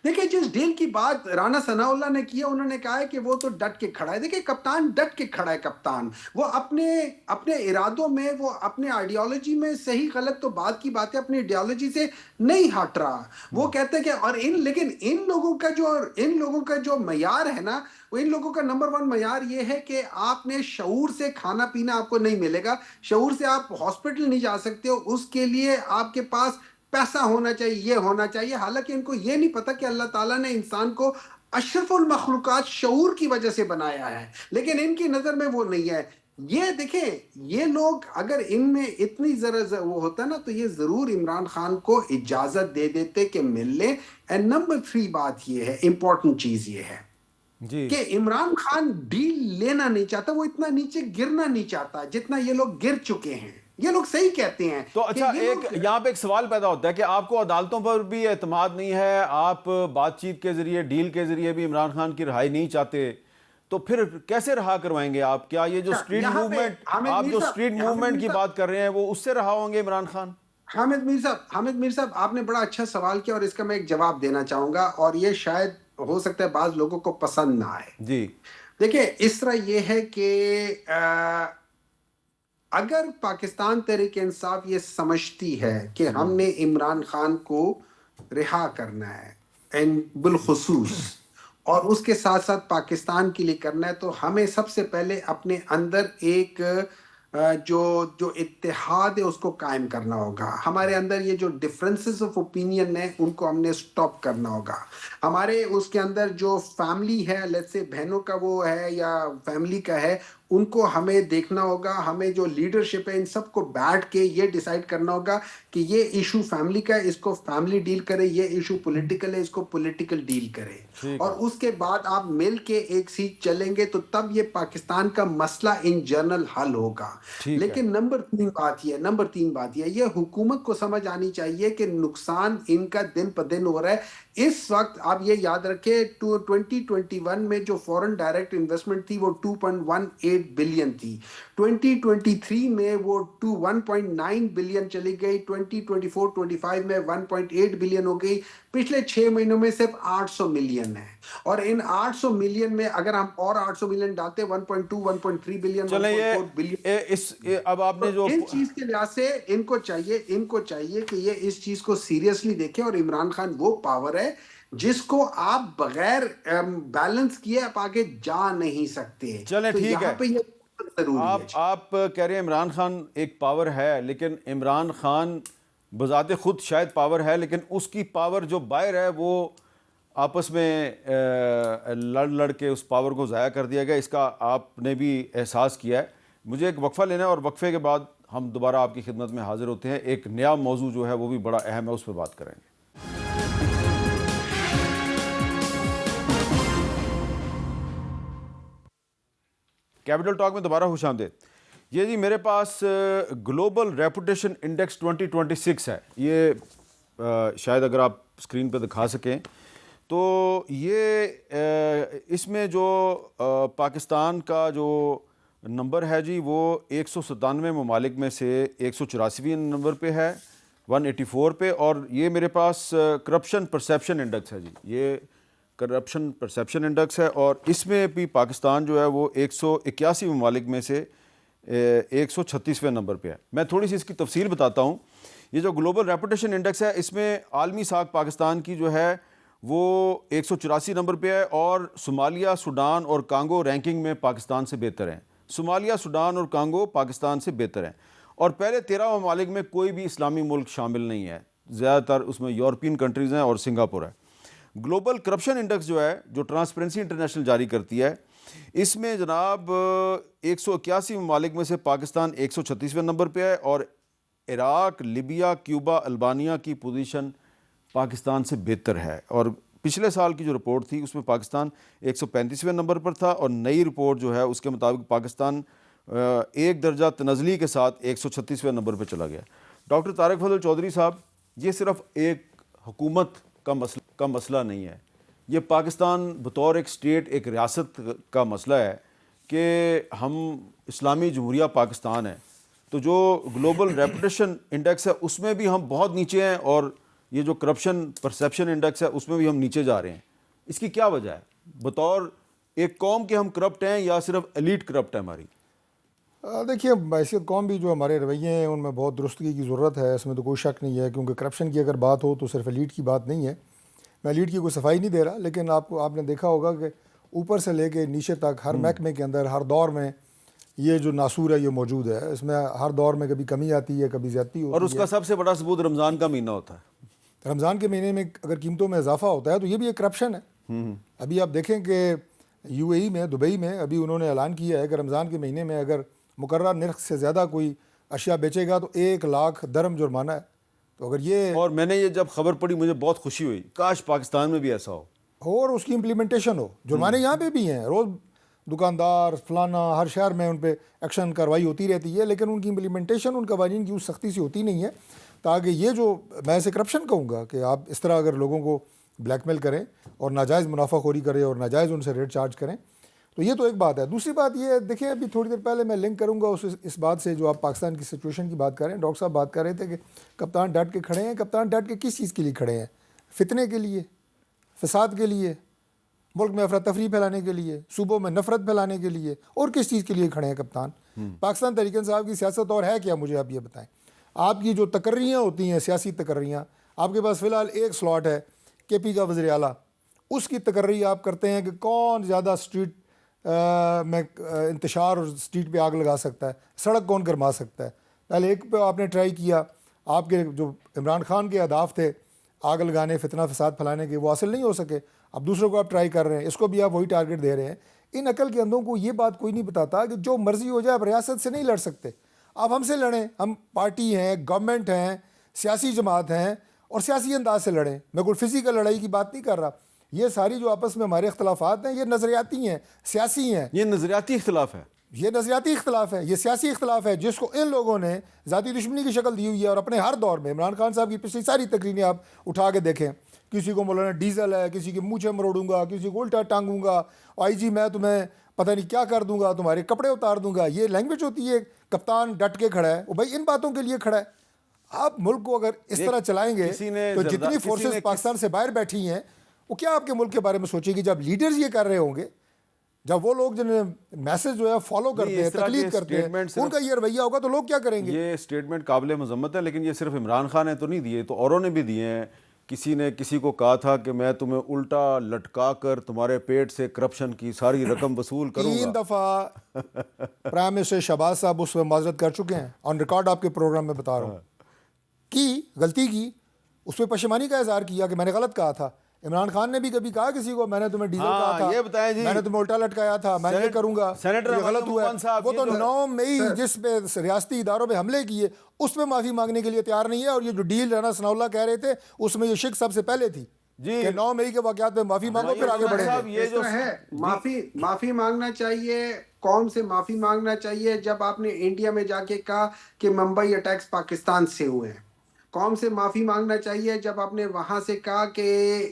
[SPEAKER 4] دیکھیں جس ڈیل کی بات رانا ثناء اللہ نے کیا, انہوں نے کہا ہے کہ وہ تو ڈٹ کے کھڑا ہے. دیکھیں کپتان ڈٹ کے کھڑا ہے. کپتان وہ اپنے ارادوں میں, وہ اپنے آئیڈیالوجی میں, صحیح غلط تو بات کی بات ہے, اپنی آئیڈیالوجی سے نہیں ہٹ رہا. وہ کہتے ہیں کہ اور لیکن ان لوگوں کا جو معیار ہے نا, وہ ان لوگوں کا نمبر 1 معیار یہ ہے کہ آپ نے شعور سے کھانا پینا آپ کو نہیں ملے گا, شعور سے آپ ہاسپٹل نہیں جا سکتے ہو, اس کے لیے آپ کے پاس پیسہ ہونا چاہیے, یہ ہونا چاہیے. حالانکہ ان کو یہ نہیں پتا کہ اللہ تعالیٰ نے انسان کو اشرف المخلوقات شعور کی وجہ سے بنایا ہے, لیکن ان کی نظر میں وہ نہیں ہے. یہ دیکھیں یہ لوگ اگر ان میں اتنی ذرا وہ ہوتا نا, تو یہ ضرور عمران خان کو اجازت دے دیتے کہ مل لیں. اینڈ نمبر 3 بات یہ ہے, امپورٹنٹ چیز یہ ہے کہ عمران خان ڈیل لینا نہیں چاہتا, وہ اتنا نیچے گرنا نہیں چاہتا جتنا یہ لوگ گر چکے ہیں. یہ لوگ صحیح کہتے ہیں.
[SPEAKER 1] تو اچھا, یہاں پہ ایک سوال پیدا ہوتا ہے کہ آپ کو عدالتوں پر بھی اعتماد نہیں ہے, آپ بات چیت کے ذریعے, ڈیل کے ذریعے بھی عمران خان کی رہائی نہیں چاہتے, تو پھر کیسے رہا کروائیں گے آپ؟ کیا یہ جو اسٹریٹ موومنٹ, آپ جو اسٹریٹ موومنٹ کی بات کر رہے ہیں, وہ اس سے رہا ہوں گے عمران خان؟
[SPEAKER 4] حامد میر صاحب آپ نے بڑا اچھا سوال کیا, اور اس کا میں ایک جواب دینا چاہوں گا, اور یہ شاید ہو سکتا ہے بعض لوگوں کو پسند نہ آئے.
[SPEAKER 1] جی
[SPEAKER 4] دیکھیں اس طرح یہ ہے کہ اگر پاکستان تحریک انصاف یہ سمجھتی ہے کہ ہم نے عمران خان کو رہا کرنا ہے بالخصوص, اور اس کے ساتھ ساتھ پاکستان کے لیے کرنا ہے, تو ہمیں سب سے پہلے اپنے اندر ایک جو اتحاد ہے اس کو قائم کرنا ہوگا. ہمارے اندر یہ جو ڈفرینسز آف اوپینین ہیں ان کو ہم نے سٹاپ کرنا ہوگا. ہمارے اس کے اندر جو فیملی ہے, لیٹس سے بہنوں کا وہ ہے یا فیملی کا ہے, ان کو ہمیں دیکھنا ہوگا. ہمیں جو لیڈرشپ ہے ان سب کو بیٹھ کے یہ ڈیسائیڈ کرنا ہوگا کہ یہ ایشو فیملی کا ہے, اس کو فیملی ڈیل کرے, یہ ایشو پولیٹیکل ہے, اس کو پولیٹیکل ڈیل کرے, اور اس کے بعد آپ مل کے ایک سیٹ چلیں گے, تو تب یہ پاکستان کا مسئلہ ان جنرل حل ہوگا. لیکن نمبر 3 بات یہ یہ حکومت کو سمجھ آنی چاہیے کہ نقصان ان کا دن پہ دن ہو رہا ہے. اس وقت آپ یہ یاد رکھیں 2021 میں جو فورن ڈائریکٹ انویسٹمنٹ تھی وہ 2.18 بلین تھی, 2023 میں وہ 1.9 بلین چلی گئی, 2024-25 میں 1.8 بلین ہو گئی. پچھلے 6 مہینوں میں صرف 800 ملین ہے, اور ان 800 ملین میں اگر ہم اور 800 ملین ڈالتے 1.2-1.3 بلین, 1.4 بلین.
[SPEAKER 1] اب آپ نے جو
[SPEAKER 4] ان چیز کے لحاظ سے ان کو چاہیے کہ یہ اس چیز کو سیریسلی دیکھیں, اور عمران خان وہ پاور ہے جس کو آپ بغیر بیلنس کیے آپ آگے جا نہیں سکتے.
[SPEAKER 1] چلیں ٹھیک ہے,
[SPEAKER 4] ضروری ہے.
[SPEAKER 1] آپ کہہ رہے ہیں عمران خان ایک پاور ہے، لیکن عمران خان بذات خود شاید پاور ہے، لیکن اس کی پاور جو باہر ہے وہ آپس میں لڑ کے اس پاور کو ضائع کر دیا گیا. اس کا آپ نے بھی احساس کیا ہے. مجھے ایک وقفہ لینا ہے اور وقفے کے بعد ہم دوبارہ آپ کی خدمت میں حاضر ہوتے ہیں. ایک نیا موضوع جو ہے وہ بھی بڑا اہم ہے، اس پہ بات کریں گے. کیپٹل ٹاک میں دوبارہ خوش آمدید. یہ جی میرے پاس گلوبل ریپوٹیشن انڈیکس 2026 ہے. یہ شاید اگر آپ اسکرین پہ دکھا سکیں تو یہ اس میں جو پاکستان کا جو نمبر ہے جی وہ 197 ممالک میں سے 184ویں نمبر پہ ہے، 184 پہ. اور یہ میرے پاس کرپشن پرسیپشن انڈیکس ہے جی، یہ کرپشن پرسیپشن انڈیکس ہے، اور اس میں بھی پاکستان جو ہے وہ 181 ممالک میں سے 136ویں نمبر پہ ہے. میں تھوڑی سی اس کی تفصیل بتاتا ہوں. یہ جو گلوبل ریپوٹیشن انڈیکس ہے اس میں عالمی ساکھ پاکستان کی جو ہے وہ 184 نمبر پہ ہے، اور صومالیہ، سوڈان اور کانگو رینکنگ میں پاکستان سے بہتر ہیں. صومالیہ، سوڈان اور کانگو پاکستان سے بہتر ہیں، اور پہلے 13 ممالک میں کوئی بھی اسلامی ملک شامل نہیں ہے. زیادہ تر اس میں یورپین کنٹریز ہیں اور سنگاپور ہے. گلوبل کرپشن انڈیکس جو ہے، جو ٹرانسپیرنسی انٹرنیشنل جاری کرتی ہے، اس میں جناب 181 ممالک میں سے پاکستان 136ویں نمبر پہ ہے، اور عراق، لیبیا، کیوبا، البانیہ کی پوزیشن پاکستان سے بہتر ہے. اور پچھلے سال کی جو رپورٹ تھی اس میں پاکستان 135ویں نمبر پر تھا، اور نئی رپورٹ جو ہے اس کے مطابق پاکستان ایک درجہ تنزلی کے ساتھ 136ویں نمبر پہ چلا گیا. ڈاکٹر طارق فضل چودھری صاحب، یہ صرف ایک حکومت کا مسئلہ نہیں ہے، یہ پاکستان بطور ایک اسٹیٹ، ایک ریاست کا مسئلہ ہے کہ ہم اسلامی جمہوریہ پاکستان ہے. تو جو گلوبل ریپوٹیشن انڈیکس ہے اس میں بھی ہم بہت نیچے ہیں، اور یہ جو کرپشن پرسیپشن انڈیکس ہے اس میں بھی ہم نیچے جا رہے ہیں. اس کی کیا وجہ ہے؟ بطور ایک قوم کے ہم کرپٹ ہیں یا صرف ایلیٹ کرپٹ ہے ہماری؟
[SPEAKER 3] دیکھیے، بحیثیت قوم بھی جو ہمارے رویے ہیں ان میں بہت درستگی کی ضرورت ہے، اس میں تو کوئی شک نہیں ہے، کیونکہ کرپشن کی اگر بات ہو تو صرف ایلیٹ کی بات نہیں ہے. میں ایلیٹ کی کوئی صفائی نہیں دے رہا، لیکن آپ نے دیکھا ہوگا کہ اوپر سے لے کے نیچے تک ہر محکمے کے اندر ہر دور میں یہ جو ناسور ہے یہ موجود ہے. اس میں ہر دور میں کبھی کمی آتی ہے، کبھی زیادتی ہوتی ہے.
[SPEAKER 1] اور اس کا سب سے بڑا ثبوت رمضان کا مہینہ ہوتا ہے.
[SPEAKER 3] رمضان کے مہینے میں اگر قیمتوں میں اضافہ ہوتا ہے تو یہ بھی ایک کرپشن ہے. ابھی آپ دیکھیں کہ یو اے ای میں، دبئی میں ابھی انہوں نے اعلان کیا ہے کہ رمضان کے مہینے میں اگر مقررہ نرخ سے زیادہ کوئی اشیاء بیچے گا تو 1,00,000 درہم جرمانہ ہے. تو اگر یہ،
[SPEAKER 1] اور میں نے یہ جب خبر پڑھی مجھے بہت خوشی ہوئی، کاش پاکستان میں بھی ایسا ہو
[SPEAKER 3] اور اس کی امپلیمنٹیشن ہو. جرمانے یہاں پہ بھی ہیں، روز دکاندار فلانا ہر شہر میں ان پہ ایکشن کارروائی ہوتی رہتی ہے، لیکن ان کی امپلیمنٹیشن ان قوانین کی اس سختی سے ہوتی نہیں ہے. تاکہ یہ جو میں اسے کرپشن کہوں گا کہ آپ اس طرح اگر لوگوں کو بلیک میل کریں اور ناجائز منافع خوری کریں اور ناجائز ان سے ریٹ چارج کریں تو یہ تو ایک بات ہے. دوسری بات یہ دیکھیں، ابھی تھوڑی دیر پہلے میں لنک کروں گا اس بات سے جو آپ پاکستان کی سچویشن کی بات کر رہے ہیں. ڈاکٹر صاحب بات کر رہے تھے کہ کپتان ڈٹ کے کھڑے ہیں. کپتان ڈٹ کے کس چیز کے لیے کھڑے ہیں؟ فتنے کے لیے، فساد کے لیے، ملک میں افراتفری پھیلانے کے لیے، صوبوں میں نفرت پھیلانے کے لیے، اور کس چیز کے لیے کھڑے ہیں کپتان؟ پاکستان تحریک انصاف کی سیاست اور ہے کیا؟ مجھے آپ یہ بتائیں. آپ کی جو تقرریاں ہوتی ہیں، سیاسی تقرریاں، آپ کے پاس فی الحال ایک سلاٹ ہے کے پی کا وزیر اعلیٰ، اس کی تقرری آپ کرتے ہیں کہ کون زیادہ اسٹریٹ میں انتشار اور اسٹریٹ پہ آگ لگا سکتا ہے، سڑک کون گرما سکتا ہے. پہلے ایک پہ آپ نے ٹرائی کیا، آپ کے جو عمران خان کے اہداف تھے آگ لگانے، فتنہ فساد پھیلانے کے، وہ حاصل نہیں ہو سکے. اب دوسروں کو آپ ٹرائی کر رہے ہیں، اس کو بھی آپ وہی ٹارگٹ دے رہے ہیں. ان عقل کے اندھوں کو یہ بات کوئی نہیں بتاتا کہ جو مرضی ہو جائے آپ ریاست سے نہیں لڑ سکتے. آپ ہم سے لڑیں، ہم پارٹی ہیں، گورنمنٹ ہیں، سیاسی جماعت ہیں، اور سیاسی انداز سے لڑیں. میں کوئی فزیکل لڑائی کی بات نہیں کر رہا. یہ ساری جو آپس میں ہمارے اختلافات ہیں یہ نظریاتی ہیں، سیاسی ہیں.
[SPEAKER 1] یہ نظریاتی اختلاف ہے،
[SPEAKER 3] یہ نظریاتی اختلاف ہے، یہ سیاسی اختلاف ہے جس کو ان لوگوں نے ذاتی دشمنی کی شکل دی ہوئی ہے. اور اپنے ہر دور میں عمران خان صاحب کی پچھلی ساری تقریریں آپ اٹھا کے دیکھیں، کسی کو مولانا ڈیزل ہے، کسی کے مونچھیں مروڑوں گا، کسی کو الٹا ٹانگوں گا، آئی جی میں تمہیں پتہ نہیں کیا کر دوں گا، تمہارے کپڑے اتار دوں گا. یہ لینگویج ہوتی ہے. کپتان ڈٹ کے کھڑا ہے، وہ بھائی ان باتوں کے لیے کھڑا ہے. آپ ملک کو اگر اس طرح چلائیں گے تو جتنی فورسز پاکستان سے باہر بیٹھی ہیں وہ کیا آپ کے ملک کے بارے میں سوچے گی؟ جب لیڈرز یہ کر رہے ہوں گے، جب وہ لوگ جنہیں میسج جو ہے فالو کرتے ہیں، تقلید کرتے ہیں، ان کا یہ رویہ ہوگا تو لوگ کیا کریں گے؟
[SPEAKER 1] یہ اسٹیٹمنٹ قابل مذمت ہے، لیکن یہ صرف عمران خان نے تو نہیں دیے، تو اوروں نے بھی دیے ہیں. کسی نے کسی کو کہا تھا کہ میں تمہیں الٹا لٹکا کر تمہارے پیٹ سے کرپشن کی ساری رقم وصول کروں
[SPEAKER 3] 3
[SPEAKER 1] گا.
[SPEAKER 3] دفعہ پرائم منسٹر شہباز صاحب اس پہ معذرت کر چکے ہیں, آن ریکارڈ آپ کے پروگرام میں بتا رہا ہوں. کی غلطی کی, اس پہ پشیمانی کا اظہار کیا کہ میں نے غلط کہا تھا. عمران خان نے بھی کبھی کہا کسی کو میں نے تمہیں ڈیزل کہا تھا,
[SPEAKER 1] یہ بتائیں جی,
[SPEAKER 3] میں نے تمہیں الٹا لٹکایا تھا, میں یہ کروں گا,
[SPEAKER 1] سینیٹر
[SPEAKER 3] یہ غلط ہوا ہے. وہ تو 9 مئی جس پہ ریاستی اداروں پہ حملے کیے اس پہ معافی مانگنے کے لیے تیار نہیں ہے. اور یہ جو ڈیل رانا ثناء اللہ کہہ رہے تھے اس میں یہ شک سب سے پہلے تھی کہ 9 مئی کے واقعات پہ معافی مانگو پھر آگے بڑھیں گے.
[SPEAKER 1] یہ جو
[SPEAKER 4] ہے معافی مانگنا چاہیے, قوم سے معافی مانگنا چاہیے. جب آپ نے انڈیا میں جا کے کہا کہ ممبئی اٹیکس پاکستان سے ہوئے ہیں, قوم سے معافی مانگنا چاہیے. جب آپ نے وہاں سے کہا کہ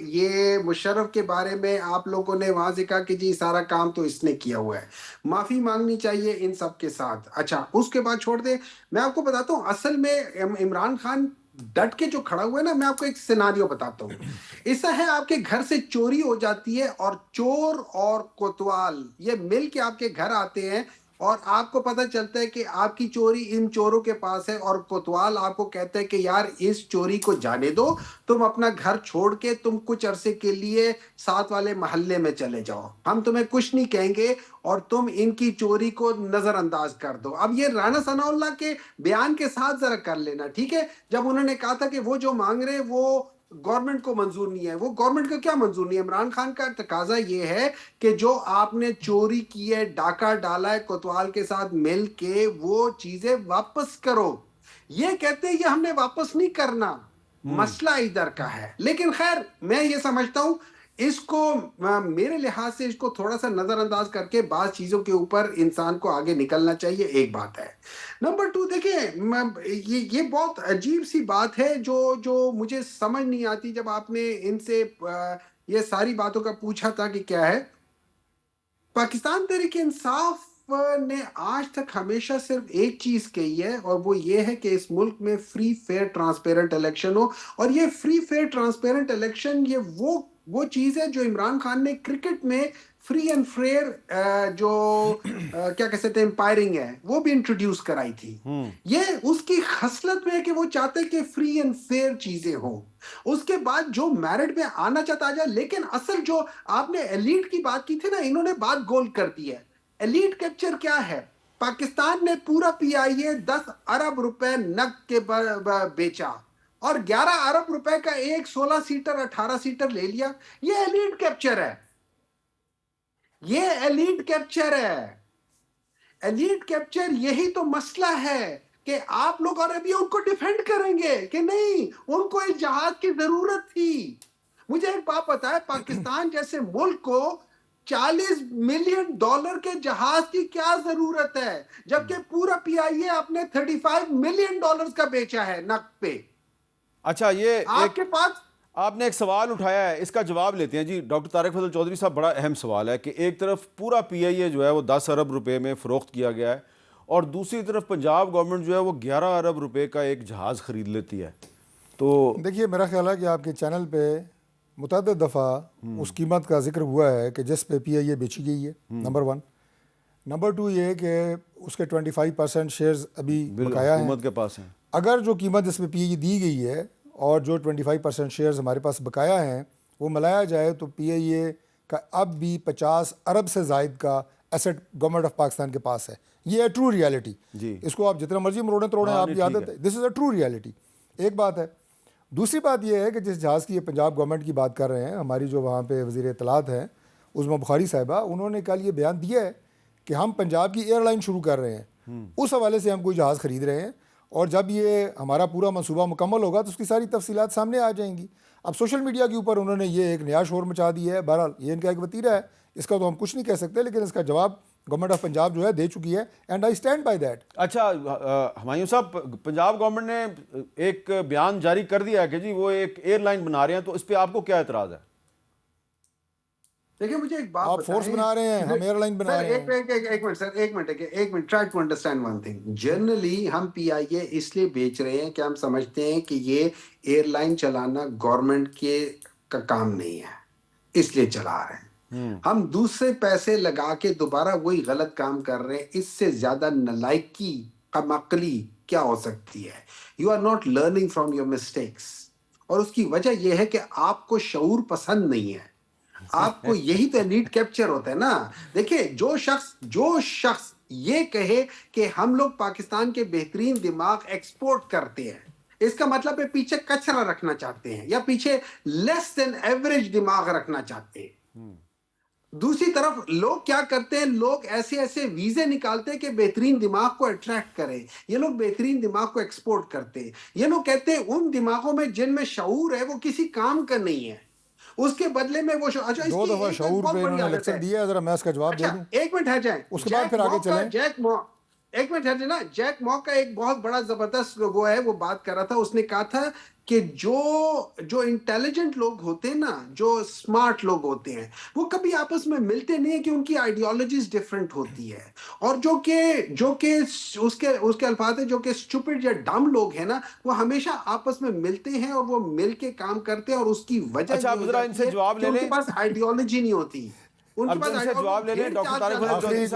[SPEAKER 4] یہ مشرف کے بارے میں آپ لوگوں نے وہاں سے کہا کہ جی سارا کام تو اس نے کیا ہوا ہے, معافی مانگنی چاہیے ان سب کے ساتھ. اچھا اس کے بعد چھوڑ دیں, میں آپ کو بتاتا ہوں اصل میں عمران خان ڈٹ کے جو کھڑا ہوا ہے نا, میں آپ کو ایک سیناریو بتاتا ہوں. ایسا ہے آپ کے گھر سے چوری ہو جاتی ہے اور چور اور کوتوال یہ مل کے آپ کے گھر آتے ہیں اور آپ کو پتہ چلتا ہے کہ آپ کی چوری ان چوروں کے پاس ہے, اور کوتوال آپ کو کہتا ہے کہ یار اس چوری کو جانے دو, تم اپنا گھر چھوڑ کے تم کچھ عرصے کے لیے ساتھ والے محلے میں چلے جاؤ, ہم تمہیں کچھ نہیں کہیں گے اور تم ان کی چوری کو نظر انداز کر دو. اب یہ رانا ثناء اللہ کے بیان کے ساتھ ذرا کر لینا, ٹھیک ہے, جب انہوں نے کہا تھا کہ وہ جو مانگ رہے وہ گورنمنٹ کو منظور نہیں ہے, وہ گورنمنٹ کو کیا منظور نہیں ہے. عمران خان کا تقاضا یہ ہے کہ جو آپ نے چوری کی ہے, ڈاکہ ڈالا ہے کوتوال کے ساتھ مل کے, وہ چیزیں واپس کرو. یہ کہتے ہیں یہ ہم نے واپس نہیں کرنا, مسئلہ ادھر کا ہے. لیکن خیر میں یہ سمجھتا ہوں اس کو میرے لحاظ سے اس کو تھوڑا سا نظر انداز کر کے بعض چیزوں کے اوپر انسان کو آگے نکلنا چاہیے. ایک بات ہے. نمبر 2 دیکھیں یہ بہت عجیب سی بات ہے جو مجھے سمجھ نہیں آتی. جب آپ نے ان سے یہ ساری باتوں کا پوچھا تھا کہ کیا ہے, پاکستان تحریک انصاف نے آج تک ہمیشہ صرف ایک چیز کہی ہے, اور وہ یہ ہے کہ اس ملک میں فری فیئر ٹرانسپیرنٹ الیکشن ہو. اور یہ فری فیئر ٹرانسپیرنٹ الیکشن یہ وہ چیز ہے جو عمران خان نے کرکٹ میں فری اینڈ فیئر جو کیا کہہ سکتے ہیں امپائرنگ ہے وہ بھی انٹروڈیوس کرائی تھی. یہ اس کی خصلت میں ہے کہ وہ چاہتے ہیں کہ فری اینڈ فیئر چیزیں ہوں. اس کے بعد جو میرٹ میں آنا چاہتا آ جائے. لیکن اصل جو آپ نے ایلیٹ کی بات کی تھی نا, انہوں نے بات گول کر دی ہے. ایلیٹ کیپچر کیا ہے؟ پاکستان نے پورا پی آئی اے 10 ارب روپے نقد کے بیچا اور 11 ارب روپے کا ایک 16 سیٹر 18 سیٹر لے لیا. یہ ایلیٹ کیپچر ہے, یہ ایلیٹ کیپچر ہے. ایلیٹ کیپچر یہی تو مسئلہ ہے کہ آپ لوگ اور ابھی ان کو ڈیفینڈ کریں گے کہ نہیں ان کو اس جہاز کی ضرورت تھی. مجھے ایک بات بتائے, پاکستان جیسے ملک کو $40 ملین کے جہاز کی کیا ضرورت ہے, جبکہ پورا پی آئی اے آپ نے $35 ملین کا بیچا ہے نقد پہ.
[SPEAKER 1] اچھا یہ
[SPEAKER 4] آپ کے پاس
[SPEAKER 1] آپ نے ایک سوال اٹھایا ہے, اس کا جواب لیتے ہیں جی. ڈاکٹر طارق فضل چودھری صاحب, بڑا اہم سوال ہے کہ ایک طرف پورا پی آئی اے جو ہے وہ 10 ارب روپے میں فروخت کیا گیا ہے, اور دوسری طرف پنجاب گورنمنٹ جو ہے وہ 11 ارب روپے کا ایک جہاز خرید لیتی ہے. تو
[SPEAKER 3] دیکھیے میرا خیال ہے کہ آپ کے چینل پہ متعدد دفعہ اس قیمت کا ذکر ہوا ہے کہ جس پہ پی آئی اے بیچی گئی ہے, نمبر 1. نمبر 2 یہ کہ اس کے 25% شیئرز ابھی بقایا ہیں
[SPEAKER 1] حکومت کے پاس ہیں.
[SPEAKER 3] اگر جو قیمت اس پہ پی آئی اے دی گئی ہے اور جو 25% شیئرز ہمارے پاس بقایا ہیں وہ ملایا جائے تو پی آئی اے کا اب بھی 50 ارب سے زائد کا ایسٹ گورنمنٹ آف پاکستان کے پاس ہے. یہ ہے ٹرو ریالٹی. اس کو آپ جتنا مرضی مروڑیں توڑیں, آپ کی عادت ہے. دس از اے ٹرو ریالٹی. ایک بات ہے. دوسری بات یہ ہے کہ جس جہاز کی یہ پنجاب گورنمنٹ کی بات کر رہے ہیں, ہماری جو وہاں پہ وزیر اطلاعات ہیں عظمیٰ بخاری صاحبہ, انہوں نے کل یہ بیان دیا ہے کہ ہم پنجاب کی ایئر لائن شروع کر رہے ہیں, اس حوالے سے ہم کوئی جہاز خرید رہے ہیں, اور جب یہ ہمارا پورا منصوبہ مکمل ہوگا تو اس کی ساری تفصیلات سامنے آ جائیں گی. اب سوشل میڈیا کے اوپر انہوں نے یہ ایک نیا شور مچا دیا ہے. بہرحال یہ ان کا ایک وتیرہ ہے, اس کا تو ہم کچھ نہیں کہہ سکتے, لیکن اس کا جواب گورنمنٹ آف پنجاب جو ہے دے چکی ہے, and I stand by that.
[SPEAKER 1] اچھا ہمایوں صاحب, پنجاب گورنمنٹ نے ایک بیان جاری کر دیا ہے کہ جی وہ ایک ایئر لائن بنا رہے ہیں, تو اس پہ آپ کو کیا اعتراض ہے؟
[SPEAKER 4] دیکھیں مجھے ایک بات
[SPEAKER 3] آپ فورس بنا رہے ہیں, ہم ایئر لائن بنا رہے ہیں.
[SPEAKER 4] ایک minute try to understand one thing. Generally ہم پی آئی اے اس لیے بیچ رہے ہیں کہ ہم سمجھتے ہیں کہ یہ ایئر لائن چلانا گورنمنٹ کے کا کام نہیں ہے, اس لیے چلا رہے ہیں. ہم دوسرے پیسے لگا کے دوبارہ وہی غلط کام کر رہے ہیں. اس سے زیادہ نالائکی کم عقلی کیا ہو سکتی ہے؟ You are not learning from your mistakes. اور اس کی وجہ یہ ہے کہ آپ کو شعور پسند نہیں ہے. آپ کو یہی تو ایلیٹ کیپچر ہوتا ہے نا. دیکھیں جو شخص یہ کہے کہ ہم لوگ پاکستان کے بہترین دماغ ایکسپورٹ کرتے ہیں, اس کا مطلب ہے پیچھے کچرا رکھنا چاہتے ہیں یا پیچھے لیس دین ایوریج دماغ رکھنا چاہتے ہیں. دوسری طرف لوگ کیا کرتے ہیں, لوگ ایسے ویزے نکالتے ہیں کہ بہترین دماغ کو اٹریکٹ کریں. یہ لوگ بہترین دماغ کو ایکسپورٹ کرتے ہیں. یہ لوگ کہتے ہیں ان دماغوں میں جن میں شعور ہے وہ کسی کام کا نہیں ہے, اس کے بدلے میں وہ اچھا
[SPEAKER 3] 2 دفعہ شعور پہ انہوں نے لیکچر دیا ہے, ذرا میں اس کا جواب دے دوں.
[SPEAKER 4] ایک منٹ ہے جائیں,
[SPEAKER 3] اس کے بعد پھر آگے چلیں.
[SPEAKER 4] ایک منٹ ہے نا, جیک ما کا ایک بہت بڑا زبردست وہ ہے, وہ بات کر رہا تھا. اس نے کہا تھا کہ جو انٹیلیجنٹ لوگ ہوتے ہیں نا, جو اسمارٹ لوگ ہوتے ہیں, وہ کبھی آپس میں ملتے نہیں ہیں کہ ان کی آئیڈیالوجیز ڈفرینٹ ہوتی ہے. اور جو کہ اس کے الفاظ ہے, جو کہ اسٹوپڈ یا ڈم لوگ ہیں نا, وہ ہمیشہ آپس میں ملتے ہیں اور وہ مل کے کام کرتے ہیں. اور اس کی وجہ
[SPEAKER 1] اچھا آپ ذرا ان سے جواب لے لیں,
[SPEAKER 4] ان کے پاس آئیڈیالوجی نہیں ہوتی.
[SPEAKER 1] اب ان سے جواب لے لیں. ڈاکٹر طارق فضل چودھری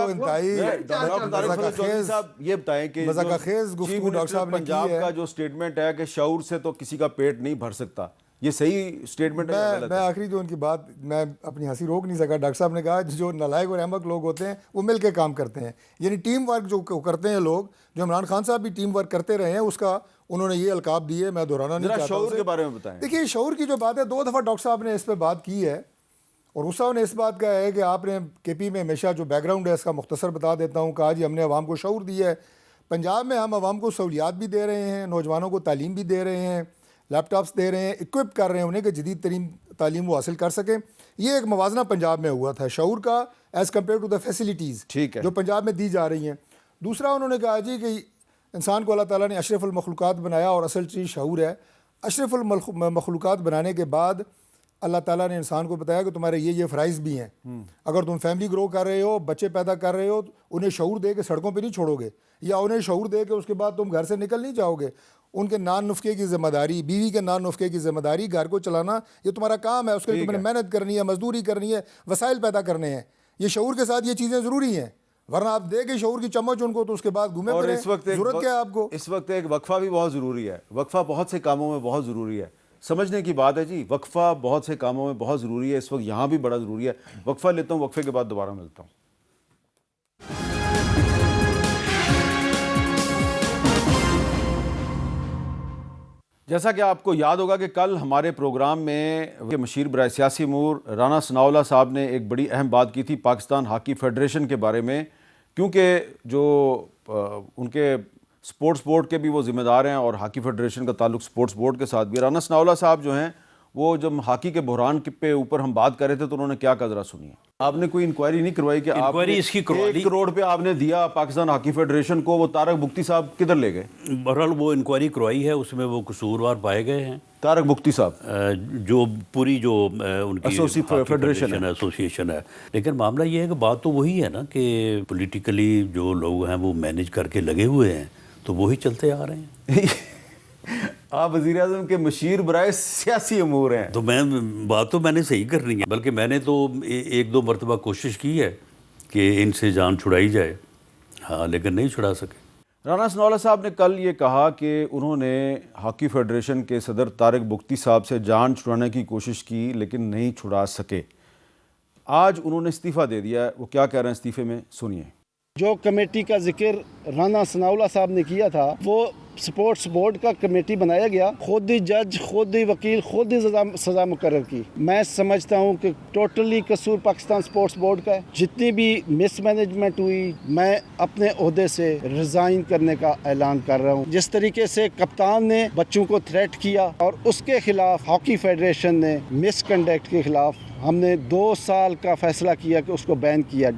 [SPEAKER 1] صاحب یہ بتائیں کہ چیف منسٹر پنجاب کا جو سٹیٹمنٹ ہے کہ شعور سے تو کسی کا پیٹ نہیں بھر سکتا, یہ صحیح سٹیٹمنٹ ہے؟
[SPEAKER 3] میں آخری جو ان کی بات, میں اپنی ہنسی روک نہیں سکا. ڈاکٹر صاحب نے کہا جو نالائق اور احمق لوگ ہوتے ہیں وہ مل کے کام کرتے ہیں, یعنی ٹیم ورک جو کرتے ہیں لوگ, جو عمران خان صاحب بھی ٹیم ورک کرتے رہے ہیں, اس کا انہوں نے یہ القاب دیے. میں دہرانا نہیں چاہتا.
[SPEAKER 1] شعور کے بارے میں بتائیں.
[SPEAKER 3] دیکھیے شعور کی جو بات ہے, 2 دفعہ ڈاکٹر صاحب نے اس پہ بات کی ہے, اور اس صاحب نے اس بات کا ہے کہ آپ نے کے پی میں ہمیشہ جو بیک گراؤنڈ ہے اس کا مختصر بتا دیتا ہوں. کہا جی ہم نے عوام کو شعور دیا ہے. پنجاب میں ہم عوام کو سہولیات بھی دے رہے ہیں, نوجوانوں کو تعلیم بھی دے رہے ہیں, لیپ ٹاپس دے رہے ہیں, اکوپ کر رہے ہیں انہیں کہ جدید ترین تعلیم وہ حاصل کر سکیں. یہ ایک موازنہ پنجاب میں ہوا تھا شعور کا as compare to the facilities جو پنجاب میں دی جا رہی ہیں. دوسرا انہوں نے کہا جی کہ انسان کو اللہ تعالیٰ نے اشرف المخلوقات بنایا اور اصل چیز شعور ہے. اشرف المخلوقات بنانے کے بعد اللہ تعالیٰ نے انسان کو بتایا کہ تمہارے یہ فرائض بھی ہیں. اگر تم فیملی گرو کر رہے ہو, بچے پیدا کر رہے ہو, انہیں شعور دے کے سڑکوں پہ نہیں چھوڑو گے, یا انہیں شعور دے کے اس کے بعد تم گھر سے نکل نہیں جاؤ گے. ان کے نان نفقے کی ذمہ داری, بیوی کے نان نفقے کی ذمہ داری, گھر کو چلانا یہ تمہارا کام ہے. اس کے لیے تم نے محنت کرنی ہے, مزدوری کرنی ہے, وسائل پیدا کرنے ہیں. یہ شعور کے ساتھ یہ چیزیں ضروری ہیں, ورنہ آپ دے کے شعور کی چمچ ان کو تو اس کے بعد گھومے پھریں. ضرورت کیا ہے آپ کو؟
[SPEAKER 1] اس وقت ایک وقفہ بھی بہت ضروری ہے. وقفہ بہت سے کاموں میں بہت ضروری ہے, سمجھنے کی بات ہے جی. وقفہ بہت سے کاموں میں بہت ضروری ہے, اس وقت یہاں بھی بڑا ضروری ہے. وقفہ لیتا ہوں, وقفے کے بعد دوبارہ ملتا ہوں. جیسا کہ آپ کو یاد ہوگا کہ کل ہمارے پروگرام میں مشیر برائے سیاسی امور رانا ثناءاللہ صاحب نے ایک بڑی اہم بات کی تھی پاکستان ہاکی فیڈریشن کے بارے میں, کیونکہ جو ان کے سپورٹس بورڈ کے بھی وہ ذمہ دار ہیں اور ہاکی فیڈریشن کا تعلق سپورٹس بورڈ کے ساتھ بھی. رانا ثناءاللہ صاحب جو ہیں وہ جب ہاکی کے بحران پہ اوپر ہم بات کر رہے تھے تو انہوں نے کیا کہا ذرا سنیے. آپ نے کوئی انکوائری نہیں کروائی کہ آپ نے 1 کروڑ پہ آپ نے دیا پاکستان ہاکی فیڈریشن کو, وہ طارق بگٹی صاحب کدھر لے گئے؟
[SPEAKER 5] بہرحال وہ انکوائری کروائی ہے, اس میں وہ قصوروار پائے گئے ہیں.
[SPEAKER 1] طارق بگٹی صاحب
[SPEAKER 5] جو پوری جو ان کی ایسوسیشن ہے. لیکن معاملہ یہ ہے کہ بات تو وہی ہے نا کہ پولیٹیکلی جو لوگ ہیں وہ مینیج کر کے لگے ہوئے ہیں, تو وہی چلتے آ رہے ہیں.
[SPEAKER 1] آپ وزیر اعظم کے مشیر برائے سیاسی امور ہیں,
[SPEAKER 5] تو بات تو میں نے صحیح کرنی ہے, بلکہ میں نے تو 1-2 مرتبہ کوشش کی ہے کہ ان سے جان چھڑائی جائے, ہاں لیکن نہیں چھڑا سکے.
[SPEAKER 1] رانا ثناءاللہ صاحب نے کل یہ کہا کہ انہوں نے ہاکی فیڈریشن کے صدر طارق بگٹی صاحب سے جان چھڑانے کی کوشش کی لیکن نہیں چھڑا سکے. آج انہوں نے استعفیٰ دے دیا ہے. وہ کیا کہہ رہے ہیں استعفے میں, سنیے.
[SPEAKER 6] جو کمیٹی کا ذکر رانا ثناءاللہ صاحب نے کیا تھا, وہ سپورٹس بورڈ کا کمیٹی بنایا گیا, خود ہی جج, خود ہی وکیل, خود ہی سزا مقرر کی. میں سمجھتا ہوں کہ ٹوٹلی قصور پاکستان سپورٹس بورڈ کا ہے. جتنی بھی مس مینجمنٹ ہوئی, میں اپنے عہدے سے ریزائن کرنے کا اعلان کر رہا ہوں. جس طریقے سے کپتان نے بچوں کو تھریٹ کیا اور اس کے خلاف ہاکی فیڈریشن نے مس کنڈکٹ کے خلاف ہم نے 2 سال کا فیصلہ کیا کہ اس کو بین کیا.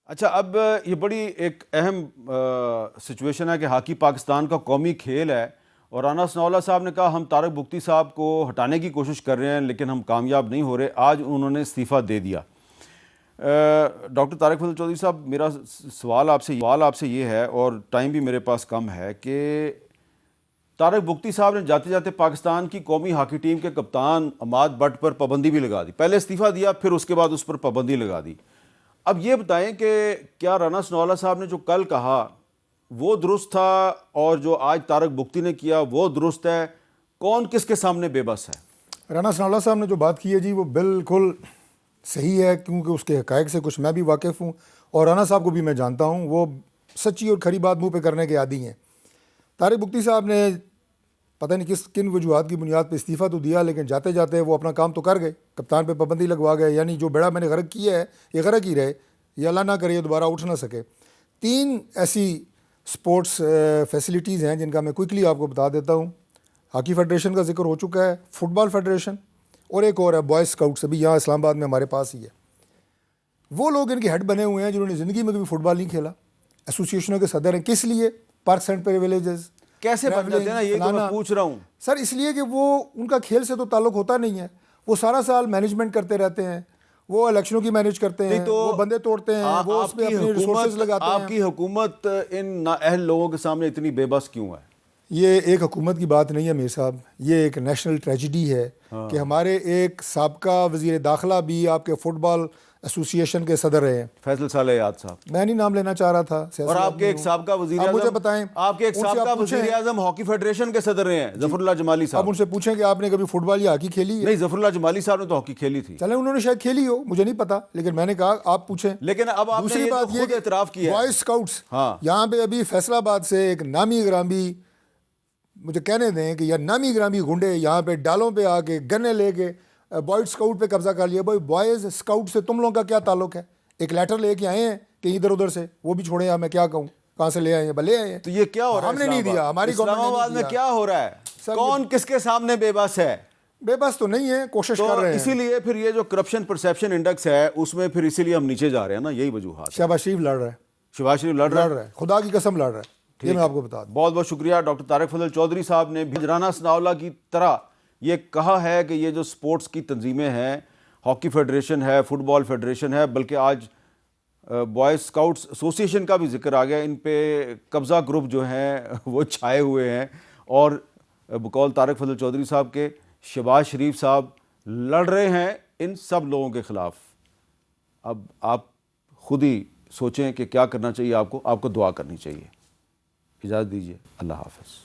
[SPEAKER 1] اچھا, اب یہ بڑی ایک اہم سچویشن ہے کہ ہاکی پاکستان کا قومی کھیل ہے, اور رانا ثناءاللہ صاحب نے کہا ہم طارق بگٹی صاحب کو ہٹانے کی کوشش کر رہے ہیں لیکن ہم کامیاب نہیں ہو رہے. آج انہوں نے استعفیٰ دے دیا. ڈاکٹر طارق فضل چودھری صاحب, میرا سوال آپ سے یہ ہے, اور ٹائم بھی میرے پاس کم ہے, کہ طارق بگٹی صاحب نے جاتے جاتے پاکستان کی قومی ہاکی ٹیم کے کپتان عماد بٹ پر پابندی بھی لگا دی. پہلے استعفیٰ دیا, پھر اس کے بعد اس پر پابندی لگا دی. اب یہ بتائیں کہ کیا رانا ثناءاللہ صاحب نے جو کل کہا وہ درست تھا, اور جو آج طارق بگٹی نے کیا وہ درست ہے؟ کون کس کے سامنے بے بس ہے؟
[SPEAKER 3] رانا ثناءاللہ صاحب نے جو بات کی ہے جی وہ بالکل صحیح ہے، کیونکہ اس کے حقائق سے کچھ میں بھی واقف ہوں اور رانا صاحب کو بھی میں جانتا ہوں، وہ سچی اور کھری بات منہ پہ کرنے کے عادی ہیں۔ طارق بگٹی صاحب نے پتہ نہیں کن وجوہات کی بنیاد پہ استعفیٰ تو دیا، لیکن جاتے جاتے وہ اپنا کام تو کر گئے، کپتان پہ پابندی لگوا گئے، یعنی جو بیڑا میں نے غرق کیا ہے یہ غرق ہی رہے، یہ اللہ نہ کرے یہ دوبارہ اٹھ نہ سکے۔ 3 ایسی سپورٹس فیسلٹیز ہیں جن کا میں کوئکلی آپ کو بتا دیتا ہوں۔ ہاکی فیڈریشن کا ذکر ہو چکا ہے، فٹ بال فیڈریشن، اور ایک اور ہے بوائز اسکاؤٹس، ابھی یہاں اسلام آباد میں ہمارے پاس ہی ہے۔ وہ لوگ ان کے ہیڈ بنے ہوئے ہیں جنہوں نے زندگی میں کبھی فٹ بال نہیں کھیلا، ایسوسیشنوں کے صدر ہیں۔ کس لیے؟ پارکس اینڈ پریویلیجز
[SPEAKER 1] کیسے بن جاتے ہیں نا، یہ تو میں پوچھ رہا ہوں
[SPEAKER 3] سر۔ اس لیے کہ وہ ان کا کھیل سے تو تعلق ہوتا نہیں ہے، وہ سارا سال مینجمنٹ کرتے رہتے ہیں، وہ الیکشنوں کی مینج کرتے ہیں، وہ بندے توڑتے ہیں، وہ اس پہ اپنی ریسورسز لگاتے ہیں۔
[SPEAKER 1] آپ کی حکومت ان نااہل لوگوں کے سامنے اتنی بے بس کیوں ہے؟
[SPEAKER 3] یہ ایک حکومت کی بات نہیں ہے میر صاحب، یہ ایک نیشنل ٹریجڈی ہے کہ ہمارے ایک سابقہ وزیر داخلہ بھی آپ کے فٹ بال ایسوسیشن کے صدر رہے ہیں،
[SPEAKER 1] فیصل صالح یاد صاحب۔
[SPEAKER 3] میں نہیں نام لینا چاہ رہا تھا،
[SPEAKER 1] اور آپ کے ایک سابقہ وزیر
[SPEAKER 3] آپ مجھے
[SPEAKER 1] اعظم،
[SPEAKER 3] بتائیں،
[SPEAKER 1] آپ کے ایک
[SPEAKER 3] ان سے
[SPEAKER 1] سابقہ
[SPEAKER 3] آپ پوچھیں،
[SPEAKER 1] وزیر اعظم ہاکی فیڈریشن کے صدر رہے ہیں، ظفر اللہ جمالی
[SPEAKER 3] آپ
[SPEAKER 1] صاحب۔
[SPEAKER 3] ان سے پوچھیں کہ آپ نے کبھی فٹ بال یا ہاکی کھیلی ہے؟
[SPEAKER 1] نہیں، ظفر اللہ جمالی صاحب نے تو ہاکی کھیلی تھی۔
[SPEAKER 3] چلیں انہوں نے شاید کھیلی ہو، مجھے نہیں پتا، لیکن میں نے کہا آپ پوچھیں۔
[SPEAKER 1] لیکن اب آپ نے
[SPEAKER 3] دوسری
[SPEAKER 1] یہ
[SPEAKER 3] بات
[SPEAKER 1] تو
[SPEAKER 3] یہ
[SPEAKER 1] خود اعتراف کیا ہے،
[SPEAKER 3] بوائز اسکاؤٹس،
[SPEAKER 1] ہاں،
[SPEAKER 3] یہاں پہ ابھی فیصل آباد سے ایک نامی گرامی، مجھے کہنے دیں کہ یہ نامی گرامی گنڈے یہاں پہ ڈالوں پہ آ کے گنے لے کے بوائز اسکاؤٹ پہ قبضہ کر لیا۔ بھائی بوائز اسکاؤٹ سے تم لوگوں کا کیا تعلق ہے؟ ایک لیٹر لے کے آئے ہیں کہ ادھر ادھر سے، وہ بھی چھوڑے، میں کیا کہوں کہاں سے لے آئے ہیں، لے آئے ہیں
[SPEAKER 1] تو یہ کیا ہو رہا ہے؟
[SPEAKER 3] ہم نے نہیں دیا، ہماری
[SPEAKER 1] اسلام آباد میں کیا ہو رہا ہے؟ کون کس کے سامنے بے بس ہے؟
[SPEAKER 3] بے بس تو نہیں ہے، کوشش کر رہے ہیں۔
[SPEAKER 1] اسی لیے پھر یہ جو کرپشن پرسیپشن انڈیکس ہے اس میں پھر اسی لیے ہم نیچے جا رہے ہیں نا، یہی وجوہات۔
[SPEAKER 3] شہباز شریف لڑ رہا ہے،
[SPEAKER 1] شہباز شریف لڑ رہا ہے،
[SPEAKER 3] خدا کی قسم لڑ رہا ہے، یہ میں آپ کو بتا دوں۔
[SPEAKER 1] بہت بہت شکریہ ڈاکٹر طارق فضل چودھری صاحب نے بھی رانا ثناءاللہ کی طرح یہ کہا ہے کہ یہ جو سپورٹس کی تنظیمیں ہیں، ہاکی فیڈریشن ہے، فٹ بال فیڈریشن ہے، بلکہ آج بوائز اسکاؤٹس ایسوسیشن کا بھی ذکر آ گیا، ان پہ قبضہ گروپ جو ہیں وہ چھائے ہوئے ہیں، اور بقول طارق فضل چودھری صاحب کے شہباز شریف صاحب لڑ رہے ہیں ان سب لوگوں کے خلاف۔ اب آپ خود ہی سوچیں کہ کیا کرنا چاہیے آپ کو دعا کرنی چاہیے۔ اجازت دیجیے، اللہ حافظ۔